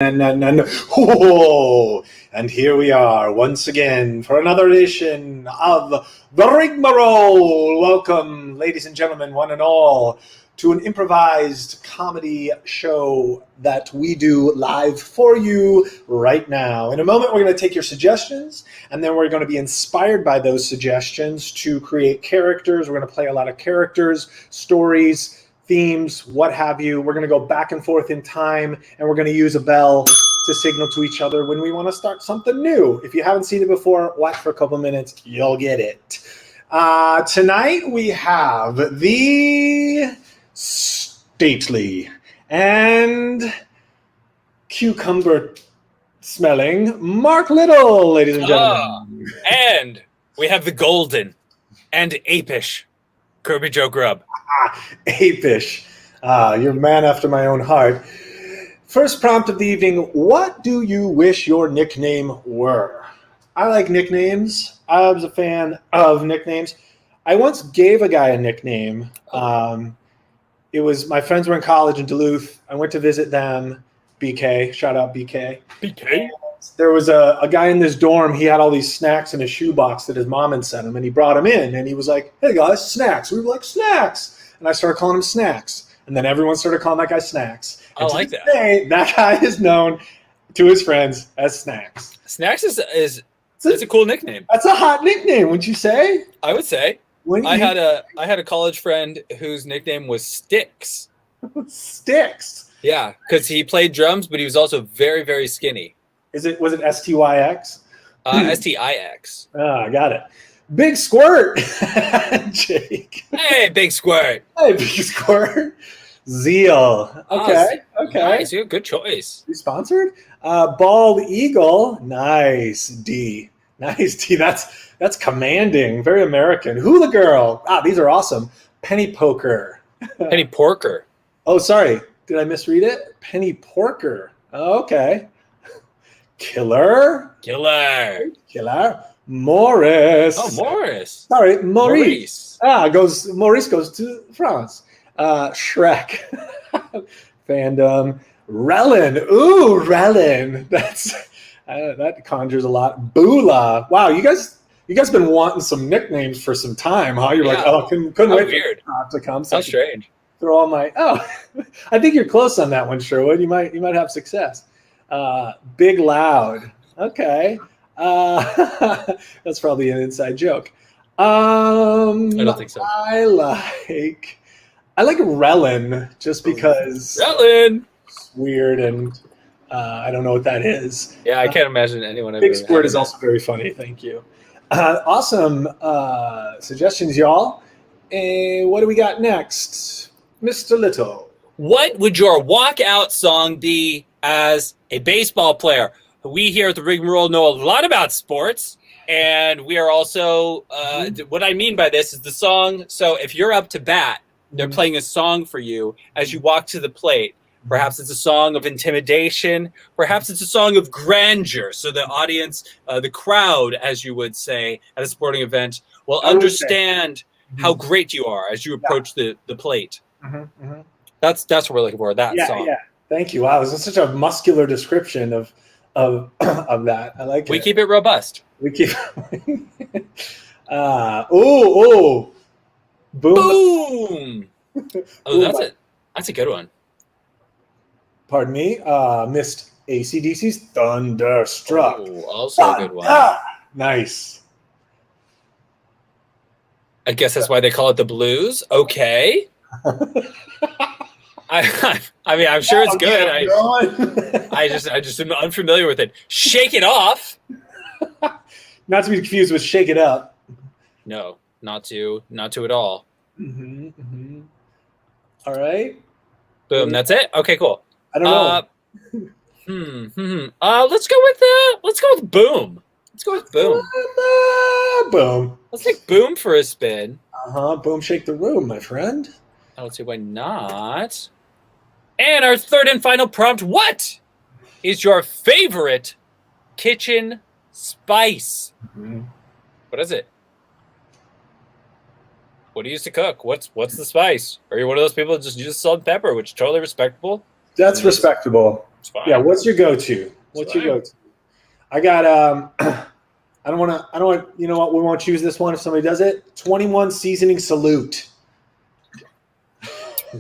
And oh, and here we are once again for another edition of the Rigmarole. Welcome, ladies and gentlemen, one and all, to an improvised comedy show that we do live for you right now. In a moment, we're going to take your suggestions, and then we're going to be inspired by those suggestions to create characters. We're going to play a lot of characters, stories, themes, what have you. We're going to go back and forth in time, and we're going to use a bell to signal to each other when we want to start something new. If you haven't seen it before, watch for a couple minutes. You'll get it. Tonight we have the stately and cucumber-smelling Marc Little, ladies and gentlemen. And we have the golden and apish Kerby Joe Grubb. Apish. You're a man after my own heart. First prompt of the evening, what do you wish your nickname were? I like nicknames. I was a fan of nicknames. I once gave a guy a nickname. It was, my friends were in college in Duluth. I went to visit them. BK, shout out BK. BK? There was a guy in this dorm. He had all these snacks in his shoebox that his mom had sent him, and he brought them in, and he was like, hey guys, snacks. We were like, snacks. And I started calling him Snacks. And then everyone started calling that guy Snacks. And I like that. Today, that guy is known to his friends as Snacks. Snacks is a cool nickname. That's a hot nickname, wouldn't you say? I would say. I had a college friend whose nickname was Sticks. Sticks. Yeah, because he played drums, but he was also very, very skinny. Was it STYX? STIX. I got it. Big Squirt. Jake. Hey, Big Squirt. Hey, Big Squirt. Zeal. Okay. Nice. Good choice. You sponsored? Bald Eagle. Nice. D. Nice D. That's commanding. Very American. Hula Girl. These are awesome. Penny Poker. Penny Porker. Oh, sorry. Did I misread it? Penny Porker. Oh, okay. Killer. Morris. Oh, Morris. Sorry, Maurice. Maurice goes to France. Shrek. Fandom. Relin. Ooh, Relin. That conjures a lot. Bula. Wow, you guys been wanting some nicknames for some time, huh? You're like, couldn't wait weird. for it to come. How strange. Throw all my I think you're close on that one, Sherwood. You might have success. Big Loud. Okay. That's probably an inside joke. I don't think so. I like Relin just because Relin. It's weird and I don't know what that is. Yeah, I can't imagine anyone. Big Squirt is also very funny. Thank you. Awesome suggestions, y'all. What do we got next, Mr. Little? What would your walkout song be as a baseball player? We here at the Rigmarole know a lot about sports, and we are also, what I mean by this is the song. So if you're up to bat, they're playing a song for you as you walk to the plate. Perhaps it's a song of intimidation. Perhaps it's a song of grandeur. So the audience, the crowd, as you would say, at a sporting event, will understand how great you are as you approach the plate. That's what we're looking for, that song. Yeah. Thank you. Wow, this is such a muscular description of that. I like it. We keep it robust. We keep boom. Boom. Oh, that's a good one. Pardon me. Missed AC/DC's Thunderstruck. Oh, also a good one. Nice. I guess that's why they call it the blues. Okay. I mean, I'm sure it's good. I just am unfamiliar with it. Shake It Off. Not to be confused with Shake It Up. No, not to at all. All right. Boom. That's it. Okay. Cool. I don't know. Let's go with boom. Let's go with boom. Boom. Let's take boom for a spin. Boom. Shake the room, my friend. I don't see why not. And our third and final prompt, what is your favorite kitchen spice? What is it? What do you use to cook? What's the spice? Are you one of those people that just use salt and pepper, which is totally respectable? That's respectable. It's fine. Yeah, what's your go-to? What's your go-to? I got I don't want you know what, we won't choose this one if somebody does it. 21 seasoning salute.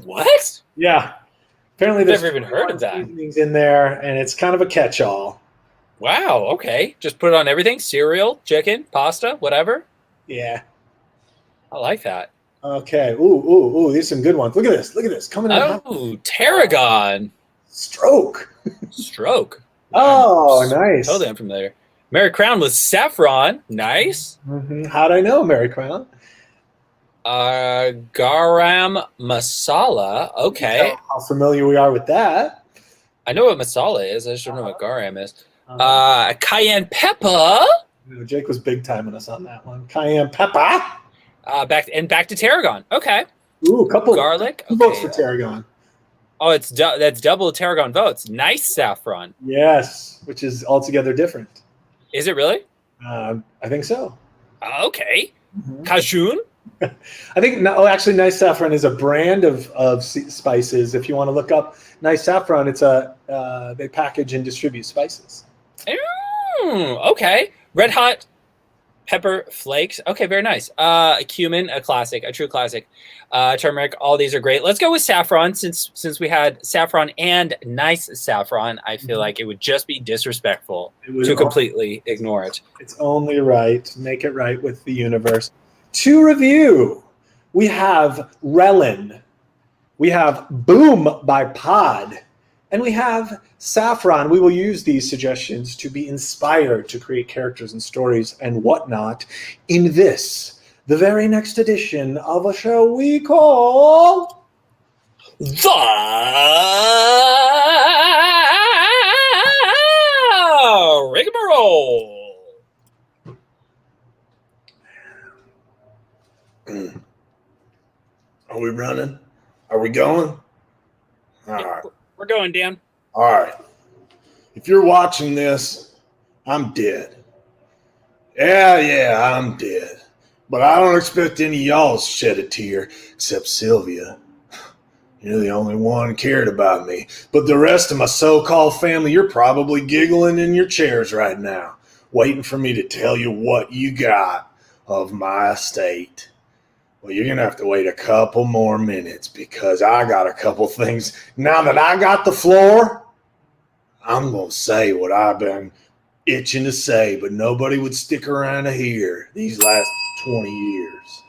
What? Yeah. Apparently there's never even heard of that. Seasonings in there, and it's kind of a catch-all. Wow, okay. Just put it on everything. Cereal, chicken, pasta, whatever. Yeah. I like that. Okay. Ooh, these are some good ones. Look at this. Coming in hot. Oh, tarragon. Stroke. Oh, nice. Totally unfamiliar. Mary Crown with saffron. Nice. Mm-hmm. How'd I know, Mary Crown? Garam masala. Okay. How familiar we are with that. I know what masala is. I just don't know what garam is. Cayenne pepper. Jake was big timing us on that one. Cayenne pepper. Back to tarragon. Okay. Ooh, a couple garlic. Two votes for tarragon. Oh, that's double tarragon votes. Nice saffron. Yes, which is altogether different. Is it really? I think so. Okay. Mm-hmm. Cajun. I think actually, Nice Saffron is a brand of spices. If you want to look up Nice Saffron, it's they package and distribute spices. Okay. Red Hot pepper flakes. Okay, very nice. Cumin, a classic, a true classic. Turmeric, all these are great. Let's go with saffron since we had saffron and Nice Saffron. I feel like it would just be disrespectful to completely ignore it. It's only right. Make it right with the universe. To review, we have Relin, we have Boom by Pod, and we have Saffron. We will use these suggestions to be inspired to create characters and stories and whatnot in this, the very next edition of a show we call The Rigmarole. Are we running? Are we going? All right. We're going, Dan. All right. If you're watching this, I'm dead. Yeah, I'm dead. But I don't expect any of y'all to shed a tear, except Sylvia. You're the only one who cared about me. But the rest of my so-called family, you're probably giggling in your chairs right now, waiting for me to tell you what you got of my estate. Well, you're going to have to wait a couple more minutes because I got a couple things. Now that I got the floor, I'm going to say what I've been itching to say, but nobody would stick around to hear these last 20 years.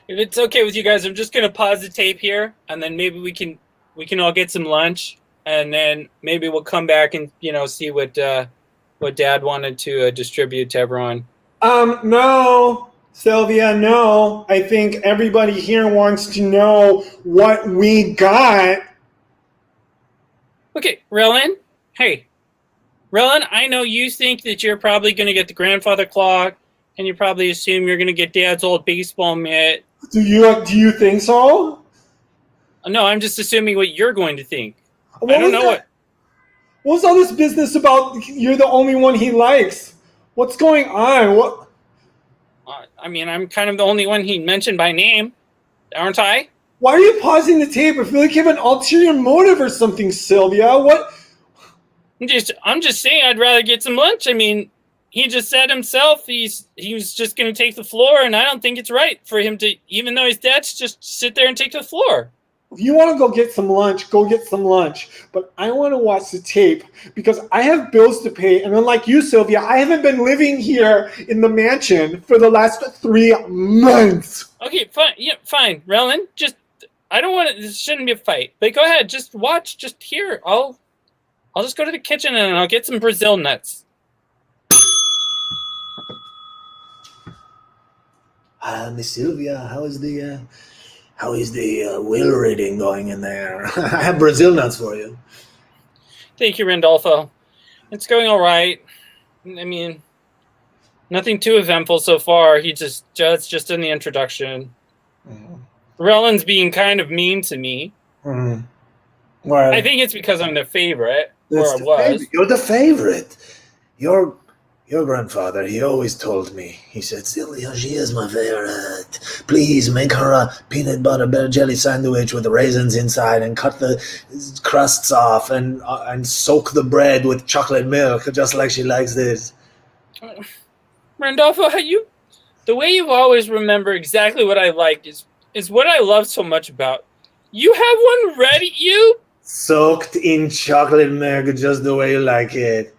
If it's okay with you guys, I'm just going to pause the tape here, and then maybe we can all get some lunch, and then maybe we'll come back and, see what Dad wanted to distribute to everyone. No. Sylvia, no. I think everybody here wants to know what we got. Okay, Relin. Hey, Relin, I know you think that you're probably going to get the grandfather clock, and you probably assume you're going to get Dad's old baseball mitt. Do you think so? No, I'm just assuming what you're going to think. I don't know what. What's all this business about you're the only one he likes? What's going on? What? I'm kind of the only one he mentioned by name, aren't I? Why are you pausing the tape? I feel like you have an ulterior motive or something, Sylvia. What? I'm just saying I'd rather get some lunch. He just said himself he was just going to take the floor, and I don't think it's right for him to, even though he's dead, to just sit there and take the floor. If you want to go get some lunch, go get some lunch. But I want to watch the tape because I have bills to pay. And unlike you, Sylvia, I haven't been living here in the mansion for the last 3 months. Okay, fine. Yeah, fine. Relin, I don't want to, this shouldn't be a fight. But go ahead, just watch, just here. I'll just go to the kitchen and I'll get some Brazil nuts. Miss Sylvia, how is the wheel reading going in there? I have Brazil nuts for you. Thank you, Randolfo. It's going all right. Nothing too eventful so far. It's just in the introduction. Mm-hmm. Rellen's being kind of mean to me. Mm-hmm. Well, I think it's because I'm the favorite, or I was. You're the favorite. You're Your grandfather, he always told me, he said, Sylvia, she is my favorite. Please make her a peanut butter jelly sandwich with raisins inside and cut the crusts off and soak the bread with chocolate milk just like she likes this. Randolpho, the way you always remember exactly what I like is what I love so much about. You have one ready, you? Soaked in chocolate milk just the way you like it.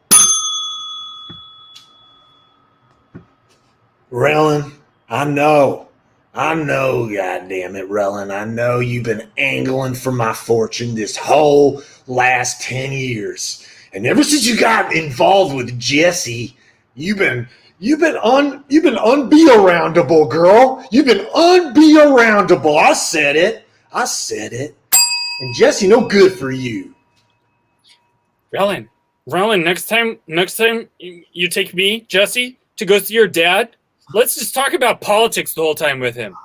Rellin, I know, goddammit, Rellin. I know you've been angling for my fortune this whole last 10 years. And ever since you got involved with Jesse, you've been unbe-aroundable, girl. You've been unbe-aroundable. I said it. And Jesse, no good for you. Rellin, next time you take me, Jesse, to go see your dad, let's just talk about politics the whole time with him.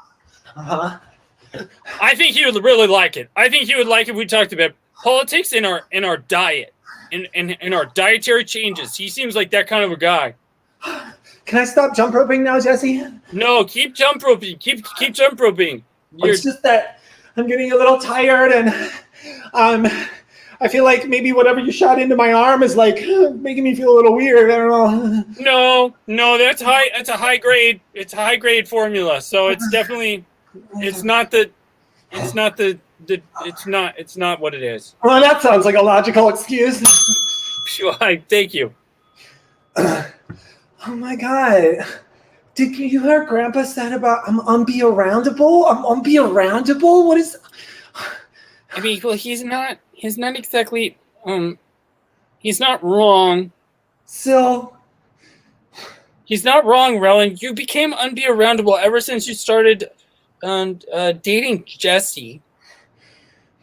Uh-huh. I think he would really like it. I think he would like if we talked about politics in our diet, in our dietary changes. He seems like that kind of a guy. Can I stop jump roping now, Jesse? No, keep jump roping. Keep jump roping. It's just that I'm getting a little tired, and I feel like maybe whatever you shot into my arm is like making me feel a little weird. I don't know. No, that's high. That's a high grade. It's a high grade formula. So it's definitely. It's not what it is. Well, that sounds like a logical excuse. Thank you. Oh my God. Did you hear Grandpa said about I'm unbe-aroundable? I'm unbe-aroundable? What is... I mean, well, he's not exactly, he's not wrong. So... He's not wrong, Rellin. You became unbe-aroundable ever since you started dating Jesse.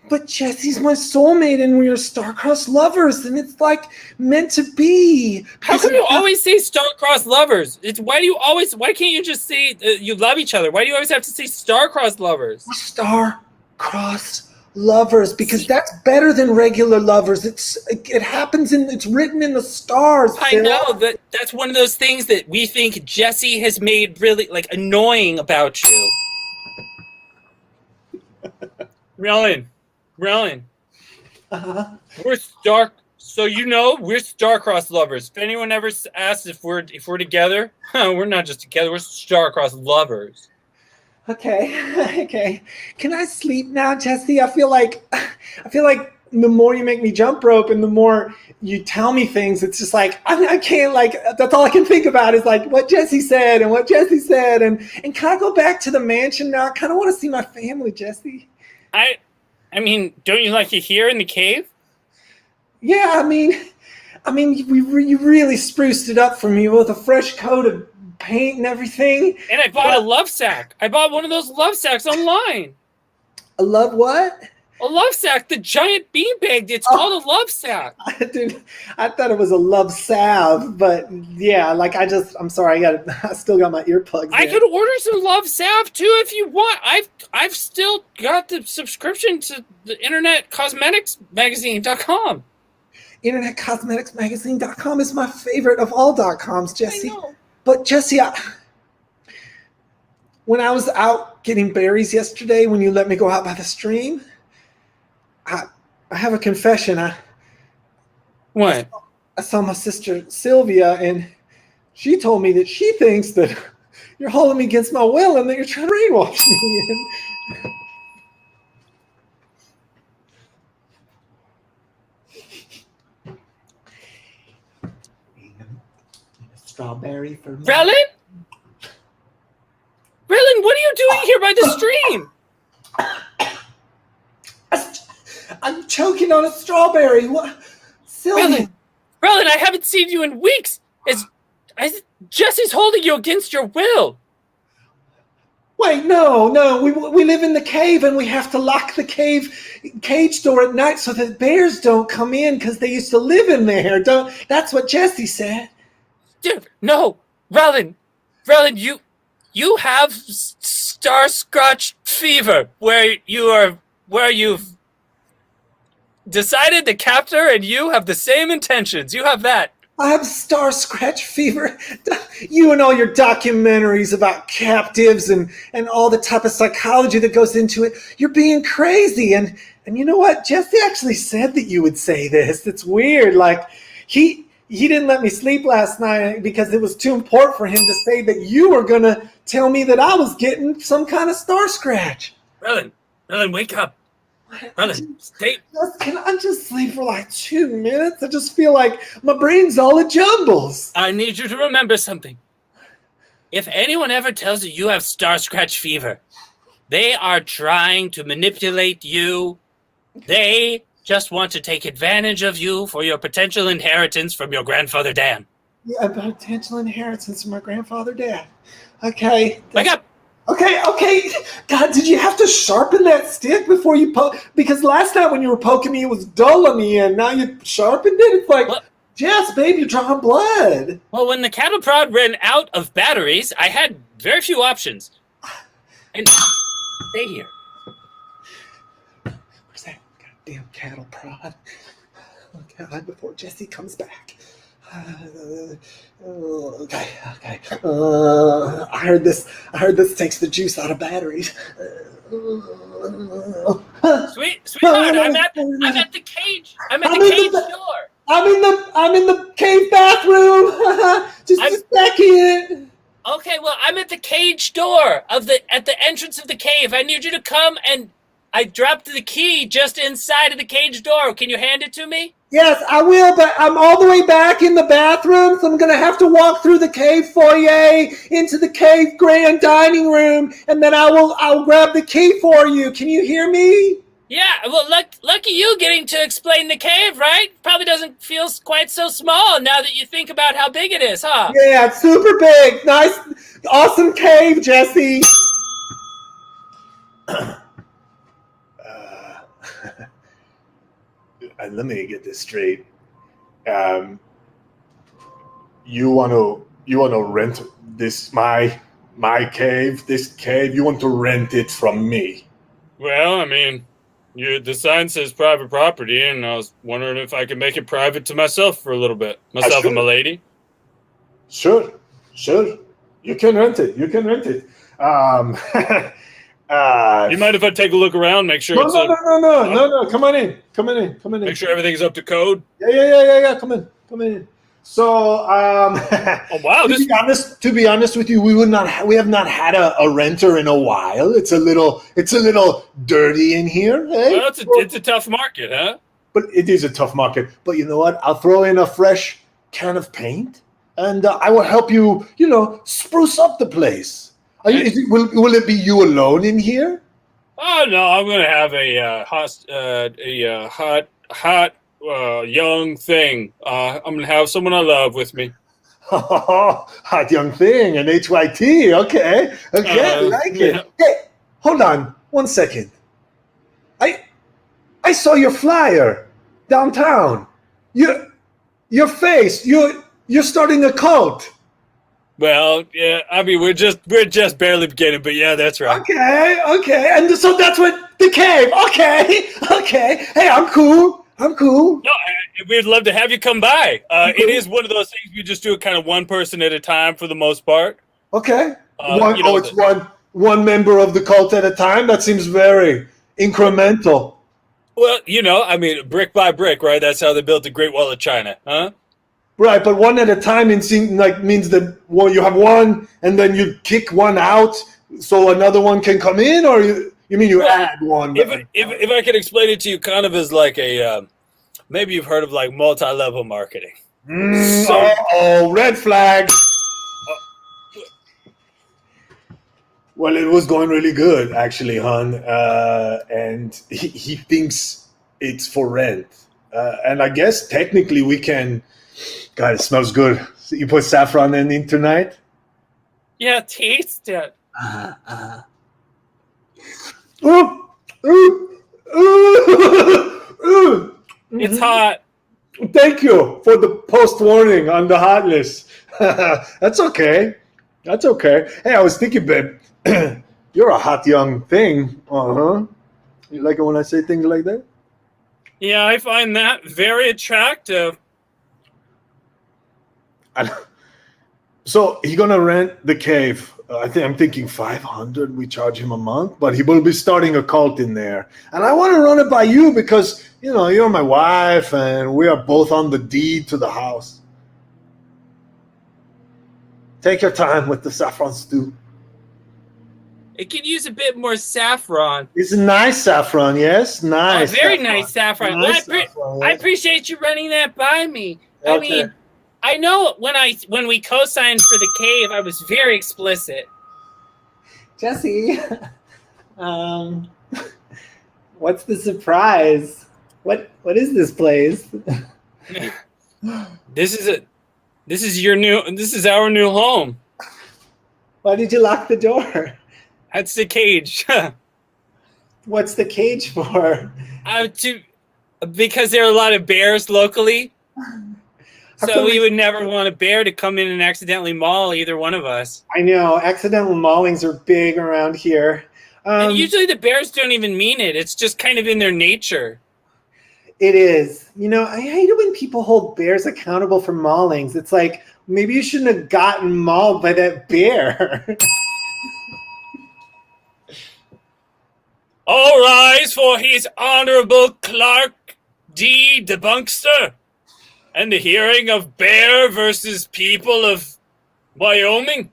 But Jesse's my soulmate, and we are star-crossed lovers, and it's like meant to be. How come you always say star-crossed lovers? Why can't you just say you love each other? Why do you always have to say star-crossed lovers? We're star-crossed lovers, because that's better than regular lovers. It happens it's written in the stars. I know that's one of those things that we think Jesse has made really annoying about you. Rellin. Uh-huh. We're star-crossed lovers. If anyone ever asks if we're together, we're not just together. We're star-crossed lovers. Okay. Can I sleep now, Jesse? I feel like the more you make me jump rope and the more you tell me things, it's just like I can't, that's all I can think about is what Jesse said and what Jesse said, and can I go back to the mansion now? I kind of want to see my family, Jesse. I mean, don't you like it here in the cave? Yeah, I mean, you really spruced it up for me with a fresh coat of paint and everything. And I bought a love sack. I bought one of those love sacks online. A love what? A love sack, the giant beanbag. It's called a love sack. Dude, I thought it was a love salve, but yeah, I'm sorry, I still got my earplugs in. I could order some love salve too if you want. I've still got the subscription to the Internet Cosmetics Magazine.com. Internet Cosmetics Magazine.com is my favorite of all .coms, Jesse. I know. But Jesse, when I was out getting berries yesterday, when you let me go out by the stream, I have a confession. What? I saw my sister Sylvia, and she told me that she thinks that you're holding me against my will and that you're trying to brainwash me. Strawberry for me. Rellin, what are you doing here by the stream? I'm choking on a strawberry. What? Sylvia. Rellin, I haven't seen you in weeks. Jesse's holding you against your will. Wait, no. We live in the cave, and we have to lock the cage door at night so that bears don't come in because they used to live in there. That's what Jesse said. Dude, no, Rellin, you have star-scratched fever, where you've decided the captor and you have the same intentions. You have that. I have star scratch fever. You and all your documentaries about captives and all the type of psychology that goes into it. You're being crazy. And you know what? Jesse actually said that you would say this. It's weird. Like he didn't let me sleep last night because it was too important for him to say that you were gonna tell me that I was getting some kind of star scratch. Merlin, wake up. Merlin, stay. Can I just sleep for like 2 minutes? I just feel like my brain's all a jumbles. I need you to remember something. If anyone ever tells you you have star scratch fever, they are trying to manipulate you. They just want to take advantage of you for your potential inheritance from your grandfather Dan. Yeah, potential inheritance from my grandfather dad. Okay. Wake up. Okay. God, did you have to sharpen that stick before you poke? Because last time when you were poking me, it was dull on the end. Now you sharpened it? It's like, What? Jess, babe, you're drawing blood. Well, when the cattle prod ran out of batteries, I had very few options. And stay here. Where's that goddamn cattle prod? Oh, God, before Jesse comes back. Okay. I heard this takes the juice out of batteries. Sweetheart, I'm at the cage. I'm at the cage door. I'm in the cave bathroom. Just a second. Okay, well, I'm at the cage door at the entrance of the cave. I need you to come, and I dropped the key just inside of the cage door. Can you hand it to me? Yes, I will, but I'm all the way back in the bathroom, so I'm going to have to walk through the cave foyer into the cave grand dining room, and then I'll grab the key for you. Can you hear me? Yeah, well, lucky you getting to explain the cave, right? Probably doesn't feel quite so small now that you think about how big it is, huh? Yeah, it's super big. Nice, awesome cave, Jesse. Let me get this straight. You want to rent this my cave? This cave? You want to rent it from me? Well, I mean, the sign says private property, and I was wondering if I could make it private to myself for a little bit. Myself and my lady. Sure. You can rent it. You mind if I take a look around, make sure No. Come on in. Make sure everything's up to code. Yeah. Come in. So, Oh wow! To be honest with you, we have not had a renter in a while. It's a little dirty in here. Hey? Well, it's a tough market, huh? But it is a tough market. But you know what? I'll throw in a fresh can of paint, and I will help you. Spruce up the place. Will it be you alone in here? Oh no, I'm gonna have a hot young thing. I'm gonna have someone I love with me. Oh, hot young thing, an HYT. Okay, I like it. Yeah. Hey, hold on 1 second. I saw your flyer downtown. Your face. You're starting a cult. Well, yeah, I mean we're just barely beginning, but yeah, that's right. Okay, and so that's what the cave. Okay. Hey, I'm cool. No, we'd love to have you come by. It is one of those things we just do it kind of one person at a time for the most part. Okay. One member of the cult at a time. That seems very incremental. Well, I mean, brick by brick, right? That's how they built the Great Wall of China, huh? Right, but one at a time means that you have one and then you kick one out so another one can come in, or you mean you add one? If I could explain it to you kind of as like a maybe you've heard of like multi-level marketing. Red flag. Well, it was going really good, actually, hon. And he thinks it's for rent. And I guess technically we can... God, it smells good. So you put saffron in tonight? Yeah, taste it. It's hot. Thank you for the post warning on the hot list. That's okay. Hey, I was thinking, babe, you're a hot young thing. You like it when I say things like that? Yeah, I find that very attractive. So he's gonna rent the cave. I'm thinking 500. We charge him a month, but he will be starting a cult in there. And I want to run it by you because you're my wife, and we are both on the deed to the house. Take your time with the saffron stew. It could use a bit more saffron. It's a nice saffron, yes, nice. Very nice saffron. Nice Well, saffron, I yes. appreciate you running that by me. Okay. I mean, I know when we co-signed for the cave, I was very explicit. Jesse, what's the surprise? What is this place? This is our new home. Why did you lock the door? That's the cage. What's the cage for? Because there are a lot of bears locally. How So come we would never want a bear to come in and accidentally maul either one of us. I know accidental maulings are big around here. And usually the bears don't even mean it. It's just kind of in their nature. It is. I hate it when people hold bears accountable for maulings. It's like, maybe you shouldn't have gotten mauled by that bear. All rise for His Honorable Clark D. Debunkster and the hearing of bear versus people of Wyoming.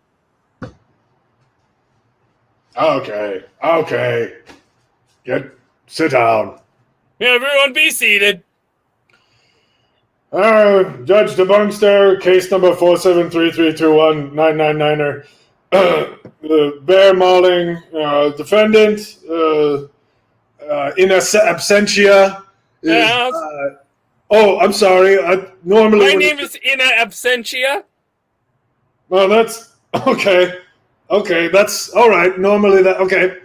Okay. Sit down. Everyone be seated. Judge DeBunkster, case number 473321999er. The bear mauling defendant in absentia. Yes. I'm sorry. My name is Ina Absentia. Well, that's okay. Okay, that's all right. Normally that okay.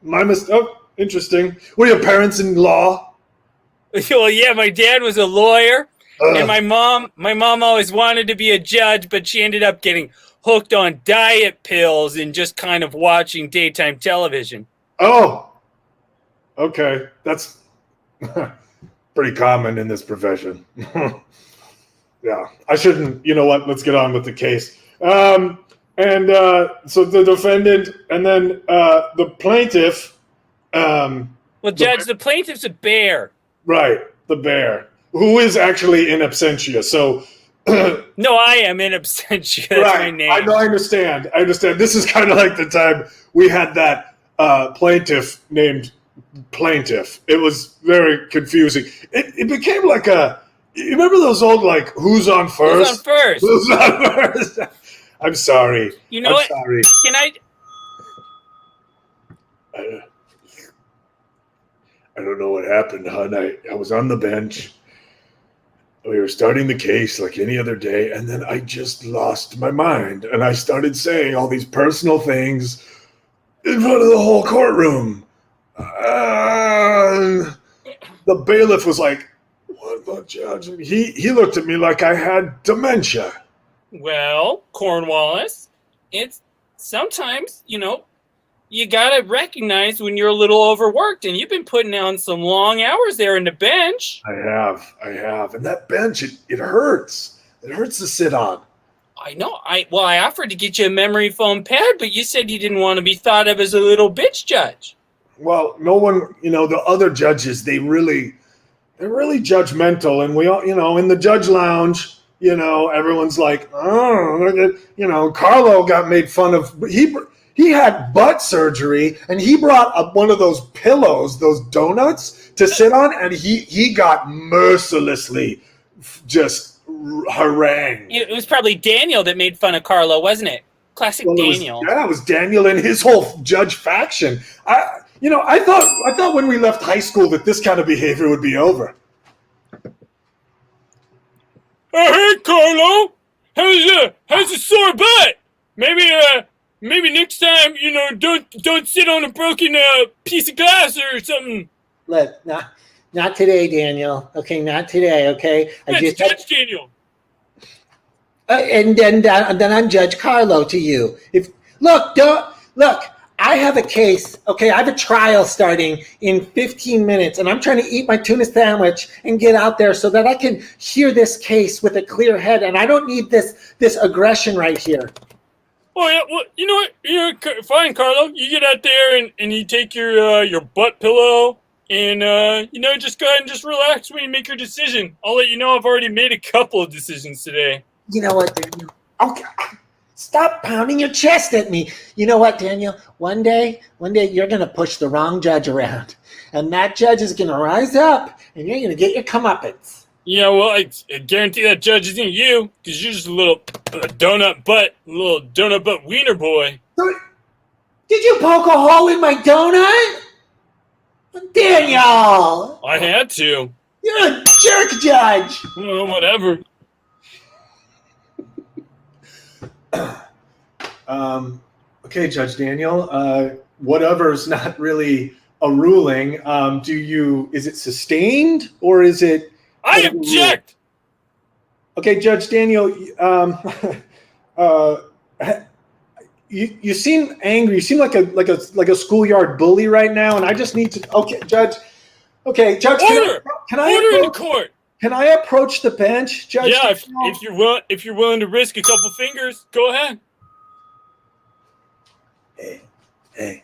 My mistake. Oh, interesting. Were your parents in law? Well, yeah, my dad was a lawyer, and my mom always wanted to be a judge, but she ended up getting hooked on diet pills and just kind of watching daytime television. Oh, okay. That's pretty common in this profession. Yeah, I shouldn't. You know what? Let's get on with the case. So the defendant and then the plaintiff. Well, Judge, the plaintiff's a bear. Right, the bear, who is actually in absentia. So. No, I am in absentia. That's right. my name. I understand. This is kind of like the time we had that plaintiff named Plaintiff. It was very confusing. It became like you remember those old, like, who's on first? Who's on first? Who's on first? I'm sorry. You know I'm what? sorry. Can I... I don't know what happened, hon. I was on the bench. We were starting the case like any other day, and then I just lost my mind, and I started saying all these personal things in front of the whole courtroom. The bailiff was like, "What the judge?" He looked at me like I had dementia. Well, Cornwallis, it's sometimes, you gotta recognize when you're a little overworked, and you've been putting on some long hours there in the bench. I have. And that bench, it hurts. It hurts to sit on. I know. I offered to get you a memory foam pad, but you said you didn't want to be thought of as a little bitch judge. Well, no one, the other judges, they're really judgmental, and we all, in the judge lounge, everyone's like, oh, Carlo got made fun of. He had butt surgery, and he brought up one of those pillows, those donuts, to sit on, and he got mercilessly just harangued. It was probably Daniel that made fun of Carlo, wasn't it? Classic Daniel. It was Daniel and his whole judge faction. I thought when we left high school that this kind of behavior would be over. Hey, Carlo, how's a sore butt? Maybe next time, don't sit on a broken piece of glass or something. Look, not today, Daniel. Okay, not today. Okay, That's Judge Daniel. And then I'm Judge Carlo to you. Look, I have a case. Okay, I have a trial starting in 15 minutes, and I'm trying to eat my tuna sandwich and get out there so that I can hear this case with a clear head, and I don't need this aggression right here. Oh yeah, well, you know what? Fine, Carlo. You get out there and you take your butt pillow and just go ahead and just relax when you make your decision. I'll let you know I've already made a couple of decisions today. You know what, Daniel? Okay, stop pounding your chest at me. You know what, Daniel? One day you're gonna push the wrong judge around, and that judge is gonna rise up, and you're gonna get your comeuppance. Yeah, well, I guarantee that judge isn't you, because you're just a little donut butt wiener boy. Did you poke a hole in my donut? Daniel! I had to. You're a jerk judge! Well, whatever. Okay, Judge Daniel. Whatever's not really a ruling. Is it sustained or is it? I object. Okay, Judge Daniel. You seem angry. You seem like a schoolyard bully right now, and I just need to. Okay, Judge. Okay, Judge. Order. Can I Order in the court. Can I approach the bench, Judge? Yeah, if you're willing to risk a couple fingers, go ahead. Hey,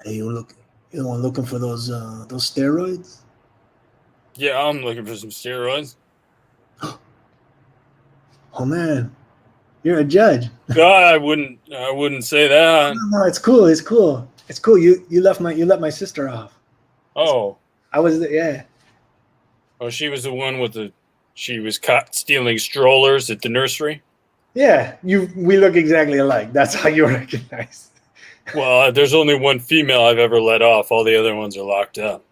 you the one looking for those steroids? Yeah, I'm looking for some steroids. Oh man, you're a judge. God, I wouldn't say that. No, it's cool. You let my sister off. Oh. I was yeah. Oh, she was the one she was caught stealing strollers at the nursery? Yeah, we look exactly alike. That's how you recognize. Well, there's only one female I've ever let off. All the other ones are locked up.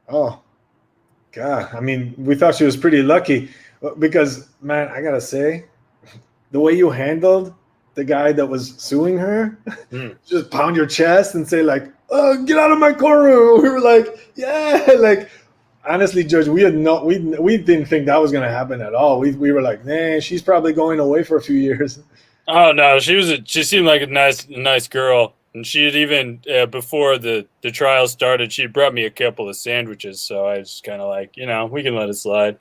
Oh, God. I mean, we thought she was pretty lucky because, man, I got to say, the way you handled the guy that was suing her, just pound your chest and say, like, oh, get out of my courtroom. We were like, yeah, like, honestly, Judge, we didn't think that was going to happen at all. We were like, nah, she's probably going away for a few years. Oh no, she seemed like a nice girl, and she had even before the trial started, she brought me a couple of sandwiches. So I was kind of like, we can let it slide.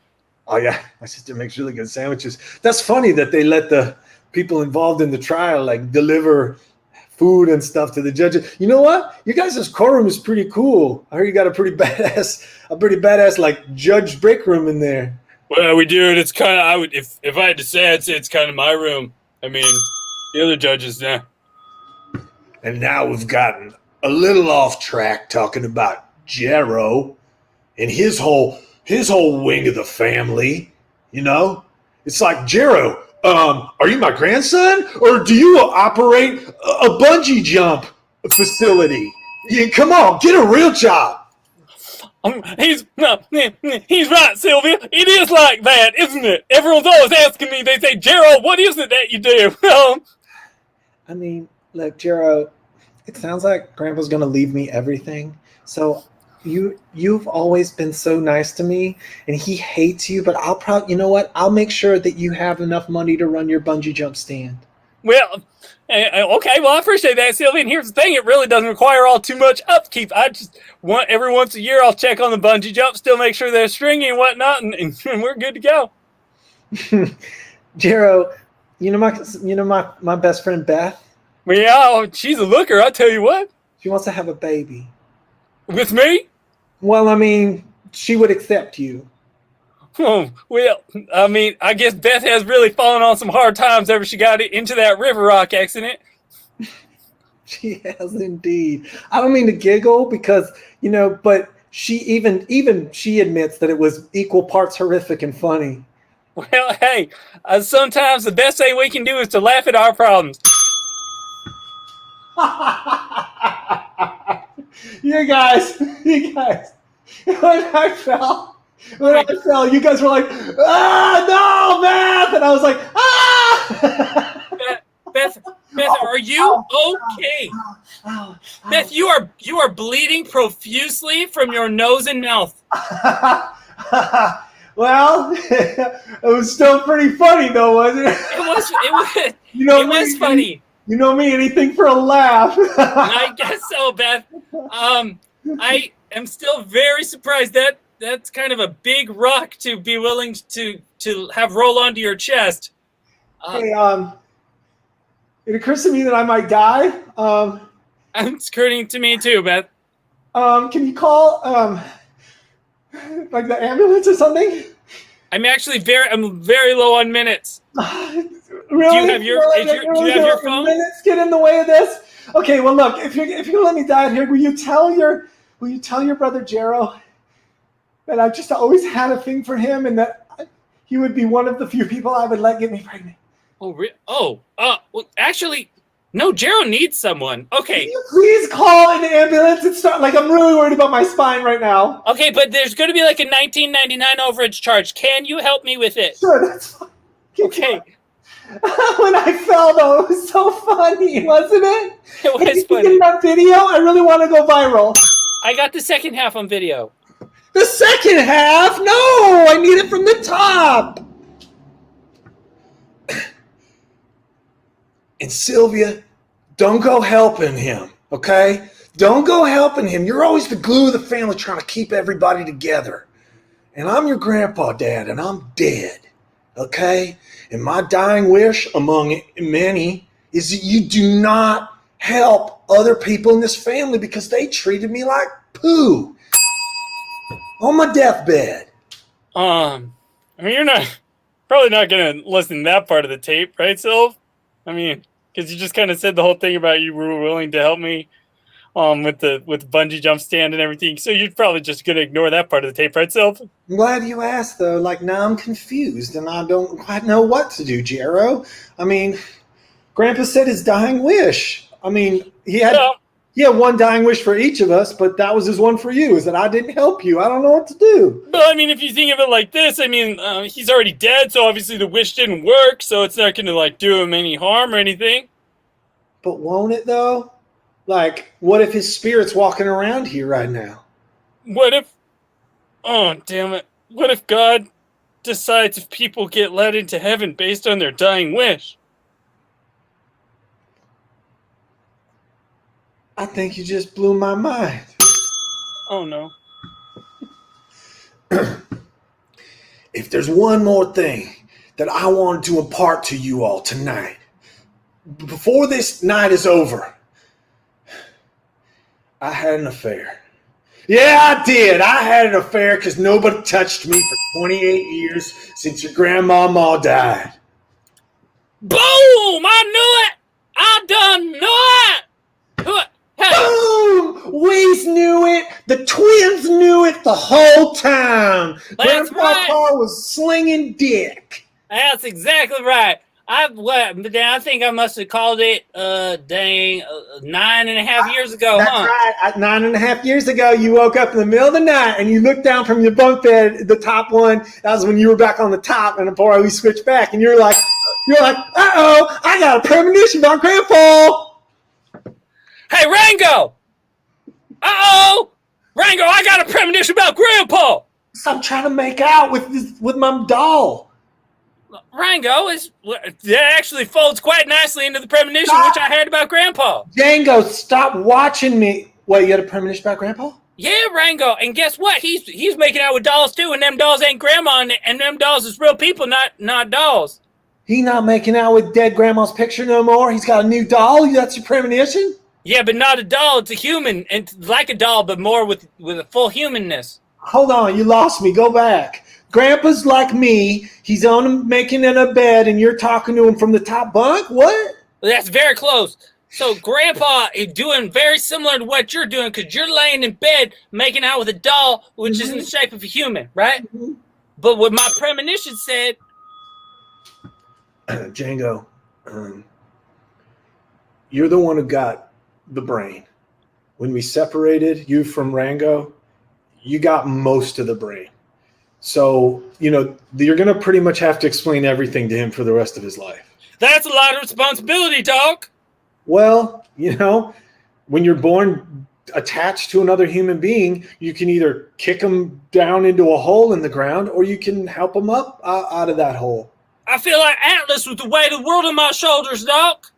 Oh yeah, my sister makes really good sandwiches. That's funny that they let the people involved in the trial like deliver food and stuff to the judges. You know what? You guys' courtroom is pretty cool. I heard you got a pretty badass like judge break room in there. Well, we do it. It's kind of if I had to say, I'd say it's kind of my room. I mean, the other judges, yeah. And now we've gotten a little off track talking about Jero and his whole wing of the family. It's like, Jero, are you my grandson, or do you operate a bungee jump facility? Come on, get a real job. He's right, Sylvia. It is like that, isn't it? Everyone's always asking me. They say, Gerald, what is it that you do? I mean, look, Jero, it sounds like Grandpa's going to leave me everything. So you've always been so nice to me, and he hates you, but you know what? I'll make sure that you have enough money to run your bungee jump stand. Well, okay, well, I appreciate that, Sylvia. And here's the thing, it really doesn't require all too much upkeep. I just want every once a year I'll check on the bungee jump, still make sure they're stringy and whatnot, and we're good to go. Jero, my best friend Beth? Well, yeah, she's a looker, I tell you what. She wants to have a baby. With me? Well, I mean, she would accept you. Oh, well, I mean, I guess Beth has really fallen on some hard times ever she got into that River Rock accident. She has indeed. I don't mean to giggle because, but she she admits that it was equal parts horrific and funny. Well, hey, sometimes the best thing we can do is to laugh at our problems. You guys, when I fell, you guys were like, no, Beth, and I was like, Beth, are you okay? Beth, you are bleeding profusely from your nose and mouth. Well, it was still pretty funny, though, wasn't it? It You was funny. You know me, anything for a laugh. I guess so, Beth. I am still very surprised that that's kind of a big rock to be willing to have roll onto your chest. Hey, it occurs to me that I might die. It's occurring to me too, Beth. Can you call like the ambulance or something? I'm very low on minutes. Really? Do you have your phone? Minutes get in the way of this? Okay, well look, if you're gonna let me die out here, will you tell your brother Jero that I've just always had a thing for him and that he would be one of the few people I would let get me pregnant? Well, actually, no, Jero needs someone. Okay. Can you please call an ambulance and start, like, I'm really worried about my spine right now. Okay, but there's going to be like a $19.99 overage charge. Can you help me with it? Sure, that's fine. Okay. When I fell, though, it was so funny, wasn't it? It was Did you funny. get it on video? I really want to go viral. I got the second half on video. The second half? No, I need it from the top. And Sylvia, don't go helping him, okay? Don't go helping him. You're always the glue of the family trying to keep everybody together. And I'm your grandpa, Dad, and I'm dead, okay? And my dying wish, among many, is that you do not help other people in this family because they treated me like poo on my deathbed. I mean, you're probably not going to listen to that part of the tape, right, Sylv? I mean, because you just kind of said the whole thing about you were willing to help me with the bungee jump stand and everything. So you're probably just going to ignore that part of the tape, right, Sylv? I'm glad you asked, though. Like, now I'm confused, and I don't quite know what to do, Jero. I mean, Grandpa said his dying wish. I mean, he had one dying wish for each of us, but that was his one for you, is that I didn't help you. I don't know what to do. Well, I mean, if you think of it like this, I mean, he's already dead, so obviously the wish didn't work, so it's not going to, like, do him any harm or anything. But won't it, though? Like, what if his spirit's walking around here right now? What if... Oh, damn it. What if God decides if people get let into heaven based on their dying wish? I think you just blew my mind. Oh, no. If there's one more thing that I wanted to impart to you all tonight, before this night is over, I had an affair. Yeah, I did. I had an affair because nobody touched me for 28 years since your grandmama died. Boom! I knew it! I done knew it! Hey! Boom! We knew it. The twins knew it the whole time. That's Grandpa right. Paul was slinging dick. That's exactly right. I think I must have called it 9.5 years ago, That's huh? right. 9.5 years ago, you woke up in the middle of the night and you looked down from your bunk bed, the top one. That was when you were back on the top, and before we switched back, and you're like, uh-oh, I got a premonition about Grandpa. Hey, Rango! Uh-oh! Rango, I got a premonition about Grandpa! I'm trying to make out with my doll. Rango, that actually folds quite nicely into the premonition which I had about Grandpa. Django, stop watching me. Wait, you had a premonition about Grandpa? Yeah, Rango, and guess what? He's making out with dolls too, and them dolls ain't grandma, and them dolls is real people, not dolls. He not making out with dead grandma's picture no more? He's got a new doll? That's your premonition? Yeah, but not a doll. It's a human, and like a doll, but more with a full humanness. Hold on, you lost me. Go back. Grandpa's like me. He's making in a bed, and you're talking to him from the top bunk? What? That's very close. So Grandpa is doing very similar to what you're doing, because you're laying in bed making out with a doll, which is in the shape of a human, right? Mm-hmm. But what my premonition said... Django, you're the one who got the brain. When we separated you from Rango, you got most of the brain. So, you're going to pretty much have to explain everything to him for the rest of his life. That's a lot of responsibility, dog. Well, when you're born attached to another human being, you can either kick them down into a hole in the ground, or you can help them up out of that hole. I feel like Atlas with the weight of the world on my shoulders, Doc.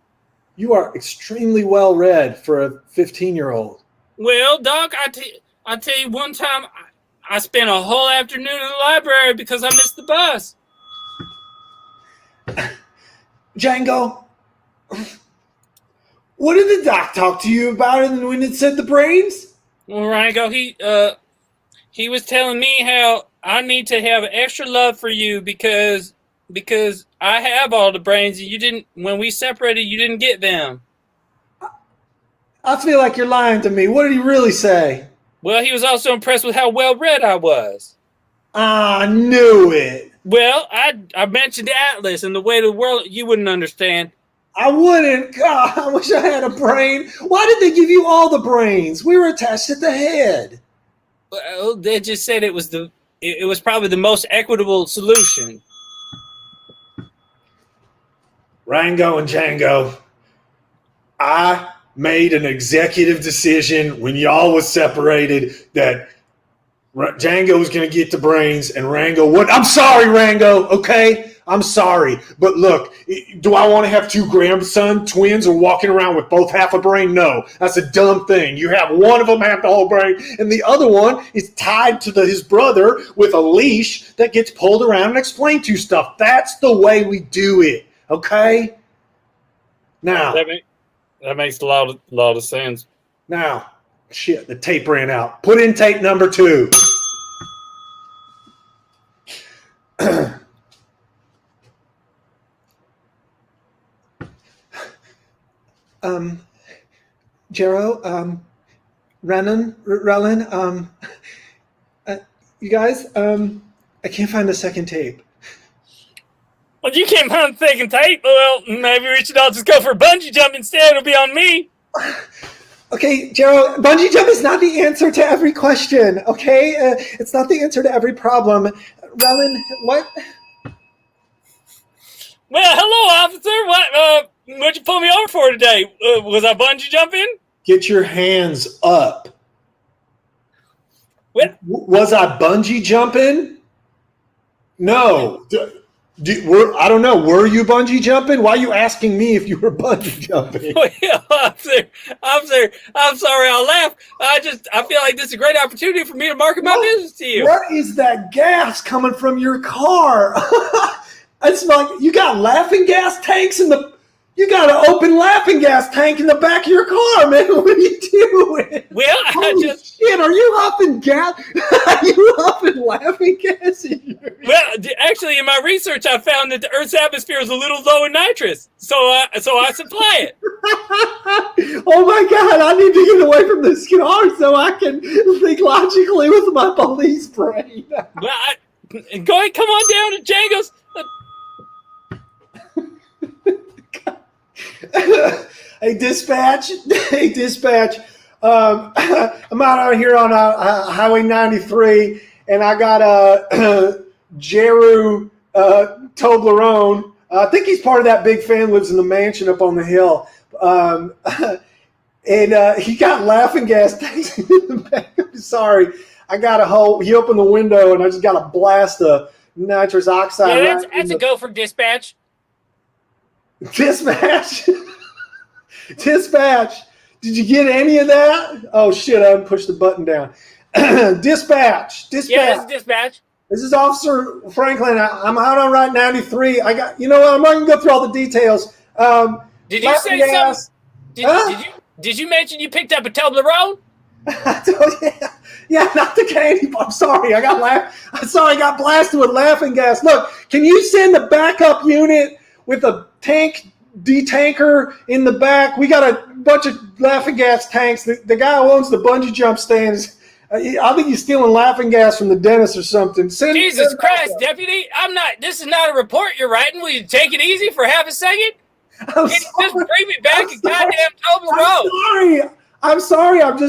You are extremely well read for a 15-year-old. Well, Doc, I tell you, one time I spent a whole afternoon in the library because I missed the bus. Django, what did the doc talk to you about when it said the brains? Well, Rango, he was telling me how I need to have extra love for you because I have all the brains and you didn't. When we separated, you didn't get them. I feel like you're lying to me. What did he really say? Well, he was also impressed with how well read I was. I knew it. Well, I mentioned Atlas and the way of the world. You wouldn't understand. I wouldn't. God, I wish I had a brain. Why did they give you all the brains? We were attached at the head. Well, they just said it was probably the most equitable solution. Rango and Django, I made an executive decision when y'all was separated that Django was going to get the brains and Rango would. I'm sorry, Rango, okay? I'm sorry. But look, do I want to have two grandson twins or walking around with both half a brain? No, that's a dumb thing. You have one of them have the whole brain and the other one is tied to his brother with a leash that gets pulled around and explained to you stuff. That's the way we do it, okay? Now. That makes a lot of sense. Now, shit, the tape ran out. Put in tape number 2. Jero, Rellin, you guys, I can't find the second tape. Well, you can't find the second tape. Well, maybe we should all just go for a bungee jump instead. It'll be on me. Okay, Jero, bungee jump is not the answer to every question, okay? It's not the answer to every problem. Rellin, what? Well, hello, officer. What'd you pull me over for today? Was I bungee jumping? Get your hands up. What? Was I bungee jumping? No. I don't know. Were you bungee jumping? Why are you asking me if you were bungee jumping? Well, officer, I'm sorry I'll laugh. I feel like this is a great opportunity for me to market my business to you. What is that gas coming from your car? It's like you got laughing gas tanks you got an open laughing gas tank in the back of your car, man. What are you doing? Well, shit, are you huffing gas? Are you huffing laughing gas? Well, actually, in my research, I found that the Earth's atmosphere is a little low in nitrous, so I supply it. Oh my God, I need to get away from this car so I can think logically with my police brain. Well, go ahead, come on down to Django's. Hey, dispatch. I'm out here on Highway 93, and I got Jeru Toblerone. I think he's part of that big fan, lives in the mansion up on the hill. And he got laughing gas tanks in the back. I'm sorry. I got a hole. He opened the window, and I just got a blast of nitrous oxide. Yeah, that's a go for dispatch. Dispatch. Dispatch. Did you get any of that? Oh shit! I haven't pushed the button down. Dispatch. Yeah, this is dispatch. This is Officer Franklin. I'm out on Route 93. I got. You know what? I'm not gonna go through all the details. Did you say something? Did you mention you picked up a Toblerone? Yeah, not the candy bar. I'm sorry. I got blasted with laughing gas. Look, can you send the backup unit with a tank detanker in the back? We got a bunch of laughing gas tanks. The guy who owns the bungee jump stands, I think he's stealing laughing gas from the dentist or something. Jesus Christ, deputy! This is not a report you're writing. Will you take it easy for half a second? Can you just bring me back a goddamn Toblerone? I'm sorry. I've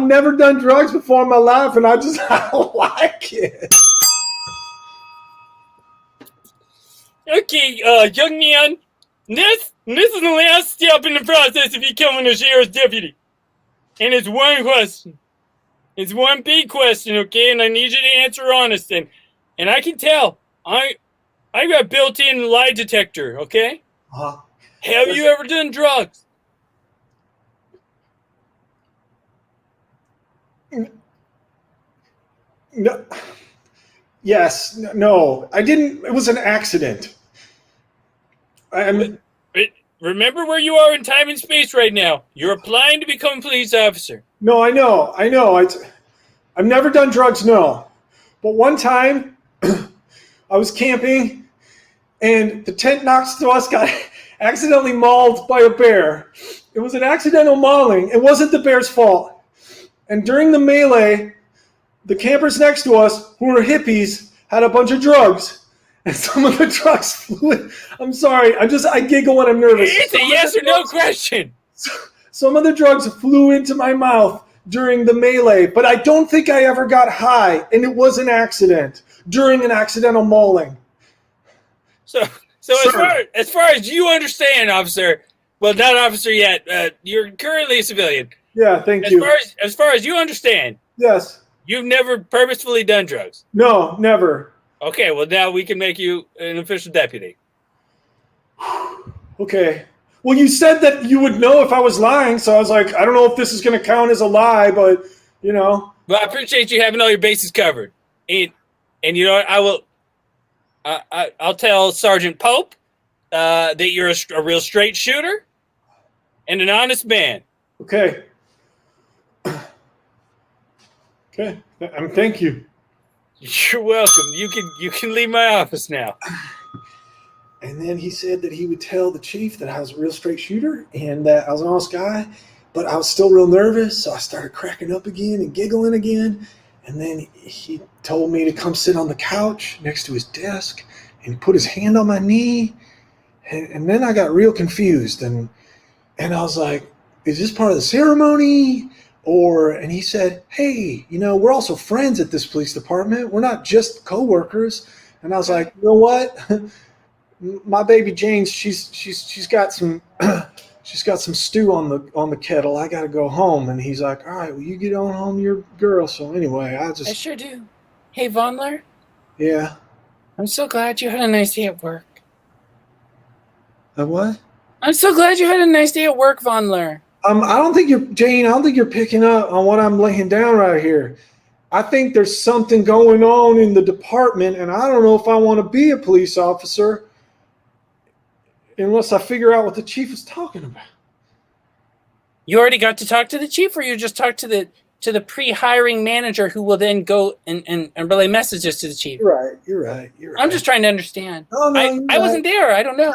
never done drugs before in my life, and I don't like it. Okay, young man, this is the last step in the process of becoming a sheriff's deputy. And it's one question. It's one big question, okay? And I need you to answer honest. And I can tell. I got built-in lie detector, okay? Uh-huh. Have you ever done drugs? No. Yes. No. I didn't. It was an accident. Remember where you are in time and space right now. You're applying to become a police officer. No, I know. I've never done drugs, no. But one time, I was camping, and the tent next to us got accidentally mauled by a bear. It was an accidental mauling. It wasn't the bear's fault. And during the melee, the campers next to us, who were hippies, had a bunch of drugs. And some of the drugs flew in. I'm sorry. I giggle when I'm nervous. It's a yes or no question. Some of the drugs flew into my mouth during the melee, but I don't think I ever got high, and it was an accident during an accidental mauling. So as far as you understand, officer, well, not officer yet. You're currently a civilian. Yeah, thank you. As far as you understand, yes. You've never purposefully done drugs. No, never. Okay, well now we can make you an official deputy. Okay. Well, you said that you would know if I was lying, so I was like, I don't know if this is going to count as a lie, but, you know. Well, I appreciate you having all your bases covered. And you know what? I'll tell Sergeant Pope that you're a real straight shooter and an honest man. Okay. Okay. Thank you. You're welcome. You can leave my office now. And then he said that he would tell the chief that I was a real straight shooter and that I was an honest guy, but I was still real nervous, so I started cracking up again and giggling again. And then he told me to come sit on the couch next to his desk, and he put his hand on my knee. And then I got real confused, and I was like, is this part of the ceremony? And he said, hey, we're also friends at this police department. We're not just coworkers. And I was like, you know what? My baby Jane, she's got some stew on the kettle. I got to go home. And he's like, all right, well, you get on home, you're a girl. So anyway, I sure do. Hey, Vonler. Yeah. I'm so glad you had a nice day at work. A what? I'm so glad you had a nice day at work, Vonler. I don't think you're picking up on what I'm laying down right here. I think there's something going on in the department, and I don't know if I want to be a police officer unless I figure out what the chief is talking about. You already got to talk to the chief, or you just talked to the pre-hiring manager who will then go and relay messages to the chief? You're right. I'm just trying to understand. No, I wasn't there. I don't know.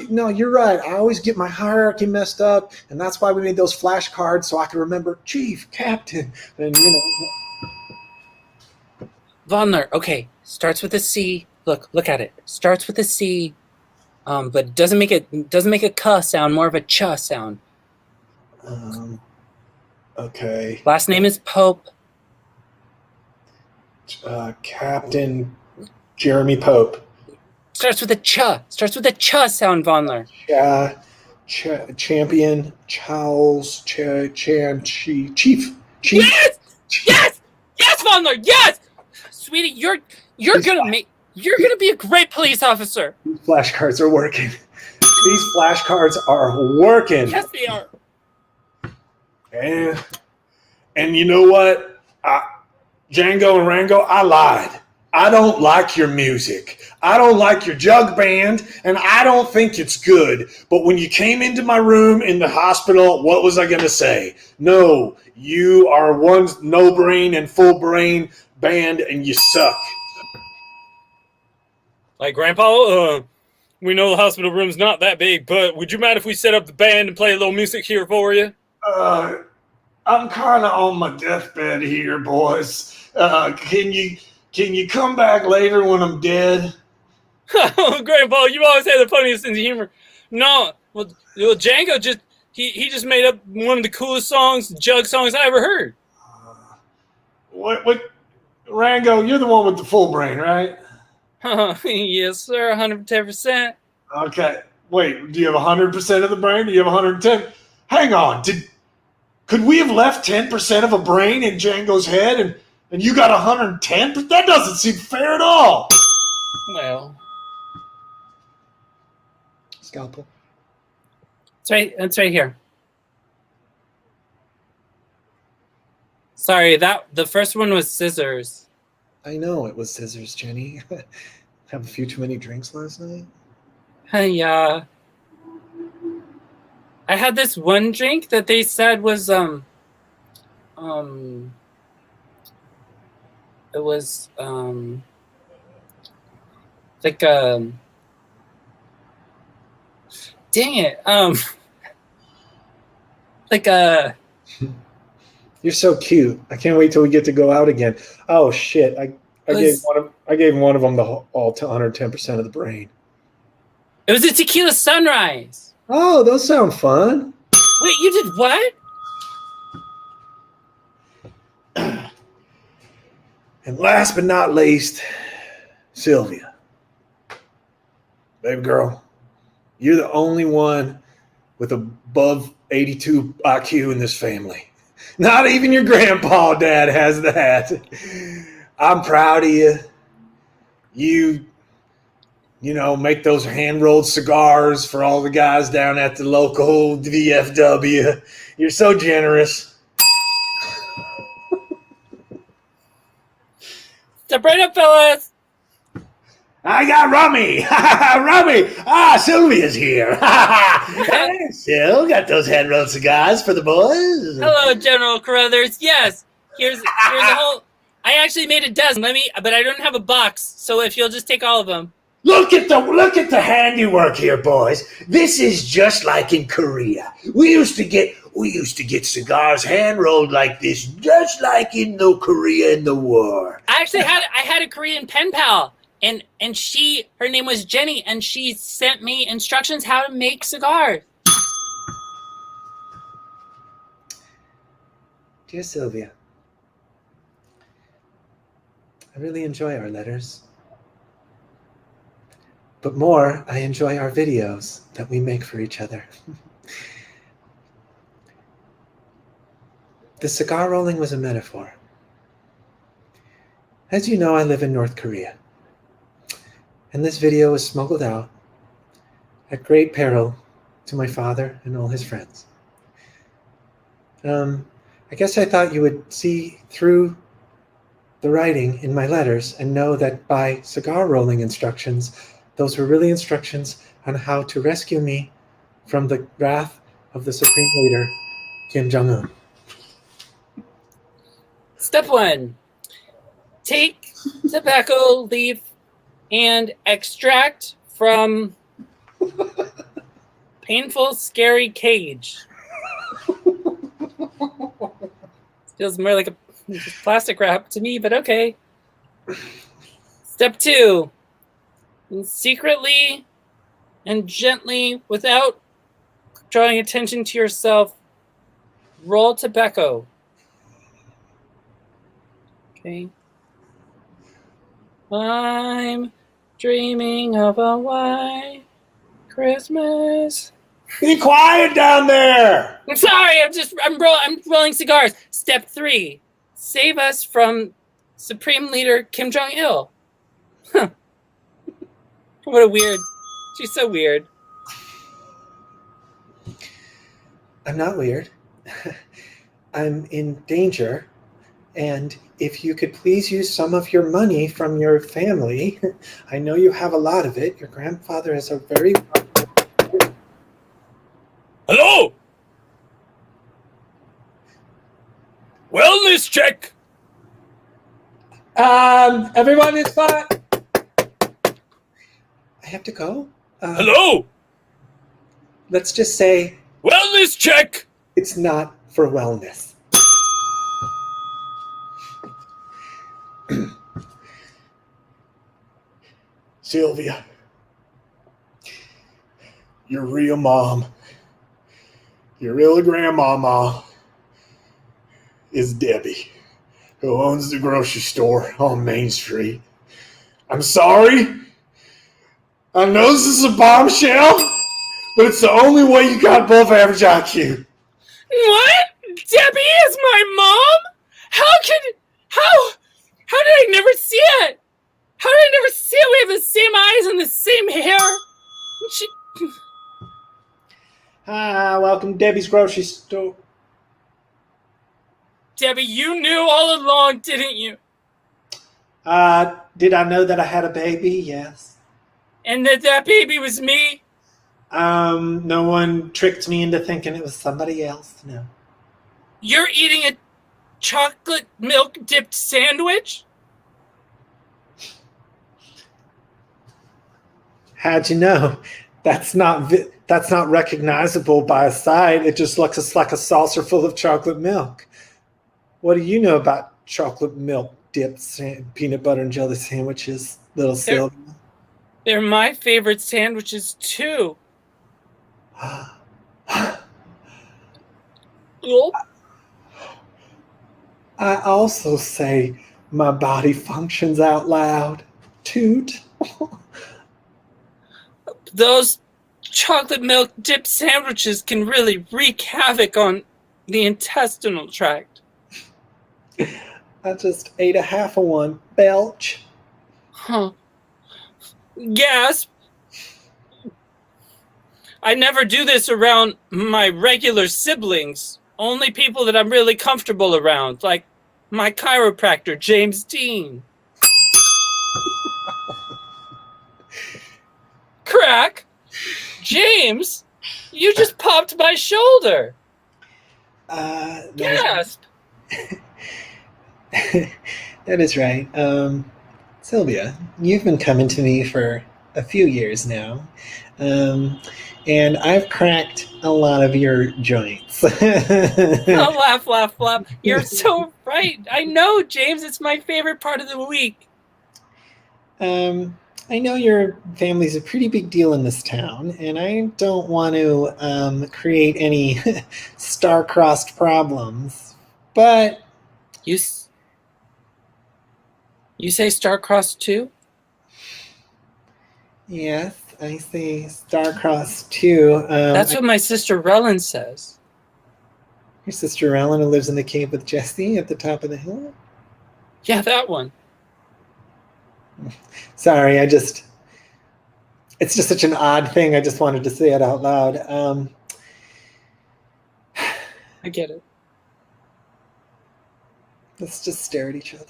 No, you're right. I always get my hierarchy messed up, and that's why we made those flashcards so I can remember chief, captain, and Vonler, okay, starts with a C. Look at it. Starts with a C, but doesn't make a K sound, more of a Ch sound. Okay. Last name is Pope. Captain Jeremy Pope. Starts with a Ch. Starts with a Ch sound, Vonler. Champion Charles Chief. Yes, Vonler. Yes, sweetie, you're gonna be a great police officer. These flashcards are working. These flashcards are working. Yes, they are. And you know what? Django and Rango, I lied. I don't like your music. I don't like your jug band, and I don't think it's good. But when you came into my room in the hospital, what was I going to say? No, you are one no-brain and full-brain band, and you suck. Like, Grandpa, we know the hospital room's not that big, but would you mind if we set up the band and play a little music here for you? I'm kind of on my deathbed here, boys. Can you come back later when I'm dead? Oh, Grandpa, you always had the funniest sense of humor. No, well Django he just made up one of the coolest jug songs I ever heard. What? Rango, you're the one with the full brain, right? Yes, sir, 110%. Okay. Wait, do you have 100% of the brain? Do you have 110? Hang on. Could we have left 10% of a brain in Django's head and you got 110? But that doesn't seem fair at all. Well, Scalpel. it's right here. Sorry, the first one was scissors. I know it was scissors, Jenny. Have a few too many drinks last night? Yeah. I had this one drink that they said was it was like dang it like a You're so cute. I can't wait till we get to go out again. Oh shit! I gave one of them the all 110% of the brain. it was a tequila sunrise. Oh, those sound fun. Wait, you did what? And last but not least, Sylvia. Baby girl, you're the only one with above 82 IQ in this family. Not even your grandpa dad has that. I'm proud of you. You make those hand-rolled cigars for all the guys down at the local VFW. You're so generous. Step right up, fellas. I got Rummy. Rummy. Sylvia's here. Hey, Sil, got those hand-rolled cigars for the boys? Hello, General Carruthers. Yes, here's a whole. I actually made a dozen. But I don't have a box. So if you'll just take all of them. Look at the handiwork here, boys. This is just like in Korea. We used to get cigars hand rolled like this, just like in the Korea in the war. I actually had a Korean pen pal, and her name was Jenny, and she sent me instructions how to make cigars. Dear Sylvia, I really enjoy our letters. But more, I enjoy our videos that we make for each other. The cigar rolling was a metaphor. As you know, I live in North Korea. And this video was smuggled out at great peril to my father and all his friends. I guess I thought you would see through the writing in my letters and know that by cigar rolling instructions, those were really instructions on how to rescue me from the wrath of the Supreme Leader, Kim Jong-un. Step 1. Take tobacco leaf and extract from painful, scary cage. Feels more like a plastic wrap to me, but okay. Step 2. Secretly and gently, without drawing attention to yourself, roll tobacco. Okay. I'm dreaming of a white Christmas. Be quiet down there. I'm sorry. I'm rolling cigars. Step 3: save us from Supreme Leader Kim Jong-il. Huh. What a weird. She's so weird. I'm not weird. I'm in danger. And if you could please use some of your money from your family, I know you have a lot of it. Your grandfather has a very... Hello? Wellness check. Everyone is fine. I have to go. Hello? Let's just say Wellness check. it's not for wellness. Sylvia, your real mom, your real grandmama is Debbie, who owns the grocery store on Main Street. I'm sorry. I know this is a bombshell, but it's the only way you got above average IQ. What? Debbie is my mom? How did I never see it? How did I never see it? We have the same eyes and the same hair. She... Welcome to Debbie's grocery store. Debbie, you knew all along, didn't you? Did I know that I had a baby? Yes. And that baby was me? No one tricked me into thinking it was somebody else. No. You're eating a chocolate milk dipped sandwich? How'd you know? That's not recognizable by a sight. It just looks like a saucer full of chocolate milk. What do you know about chocolate milk dipped peanut butter and jelly sandwiches, little Sylvia? They're my favorite sandwiches too. Oh. I also say my body functions out loud. Toot. Those chocolate milk dipped sandwiches can really wreak havoc on the intestinal tract. I just ate a half of one. Belch. Huh. Gasp. I never do this around my regular siblings. Only people that I'm really comfortable around, like my chiropractor, James Dean. Crack? James, you just popped my shoulder. Gasp. That is right. Sylvia, you've been coming to me for a few years now. And I've cracked a lot of your joints. Oh, laugh, laugh, laugh. You're so right. I know, James. It's my favorite part of the week. I know your family's a pretty big deal in this town, and I don't want to create any star-crossed problems, but... You say star-crossed too? Yes, I say star-crossed too. That's what my sister Rellin says. Your sister Rellin, who lives in the cave with Jesse at the top of the hill? Yeah, that one. Sorry, it's just such an odd thing. I just wanted to say it out loud. I get it. Let's just stare at each other.